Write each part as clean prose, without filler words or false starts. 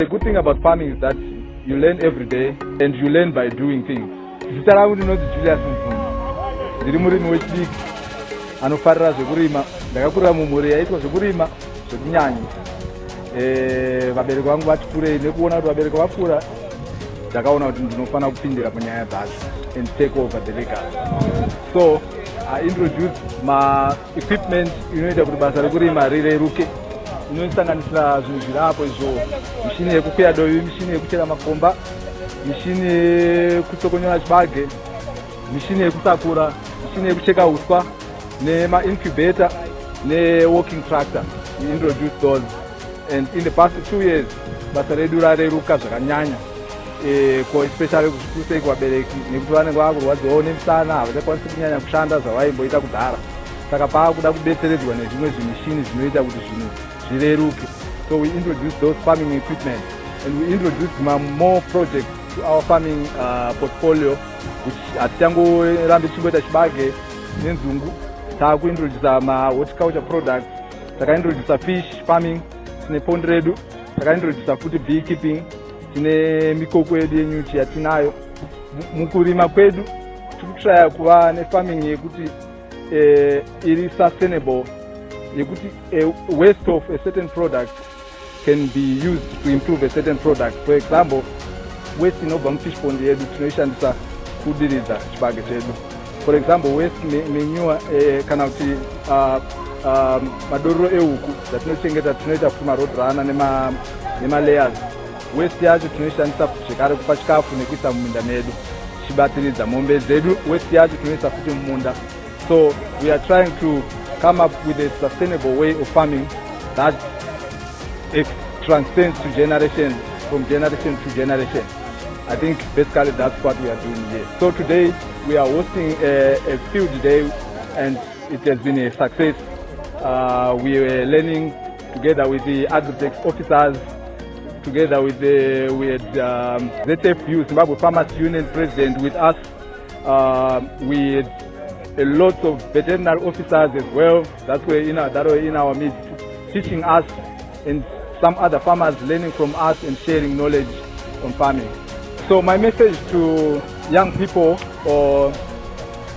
The good thing about farming is that you learn every day and you learn by doing things. Zita rangu ndinonzi Julius Muvhunzi. Ndiri murimi wechidiki anofarira zvekurima. Ndakakurira mumhuri yaitwa zvekurima zvekunyanya. Vabereki vangu vati kurei nekuona kuti vabereki vakura, ndakaona kuti ndinofanira kupindira munyaya dzacho and take over the legacy. So I introduced my equipment inoita kuti basa rekurima rireruke. Inosanganisira zvinhu zvirapo izvo, mishini yekukwira dovi, mishini yekuchera makomba, mishini yekutsokonyora chibage, mishini yekusakura, mishini yekucheka uswa, nema-incubator, ne-walking tractor. We introduced those, and in the past 2 years basa redu rareruka zvakanyanya, especially kuchikusei kuvabereki nekuti vanenge vakurwadziwawo nemisana, havachakwanisi kunyanya kushanda zvavaimboita kudhara. Saka paakuda kudetseredzwa nezvimwe zvimishini zvinoita kuti zvinhu zvireruke. So we introduced those farming equipment, and we introduced more projects to our farming portfolio, which hatichangorambi tichimboita chibage nenzungu. Taakuintroduce ma-horticulture products, takaintroduce fish farming, tine pond redu, takaintroduce futi beekeeping, tine mikoko yedu yenyuchi yatinayo. Mukurima kwedu tikutraya kuva nefarming yekuti iri sustainable, yekuti a waste of a certain product can be used to improve a certain product. For example, waste inobva mufish pond yedu tinoishandisa kudiridza chibage chedu. For example, waste manure kana kuti madororo ehuku dzatinochengeta tinoita kuti maroadrunner nema-layers. Waste yacho tinoishandisa zvekare kupa chikafu nekuisa muminda medu tichibatiridza mombe dzedu. Waste yacho tinoisa futi mumunda. So we are trying to come up with a sustainable way of farming that it transcends to generations, from generation to generation. I think basically that's what we are doing here. So today we are hosting a field day, and it has been a success. We were learning together with the agri-tech officers, together with we had ZFU, Zimbabwe Farmers Union President with us. We had a lot of veterinary officers as well that were in our midst, teaching us, and some other farmers learning from us and sharing knowledge on farming. So my message to young people, or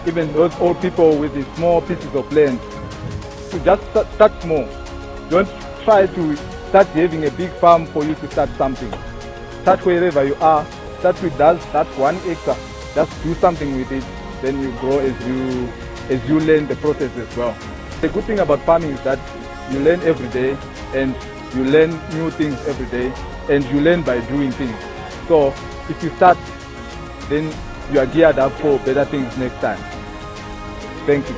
even those old people with the small pieces of land, to just start small. Don't try to start having a big farm for you to start something. Start wherever you are. Start with that 1 acre. Just do something with it. Then you grow as you learn the process as well. The good thing about farming is that you learn every day, and you learn new things every day, and you learn by doing things. So if you start, then you are geared up for better things next time. Thank you.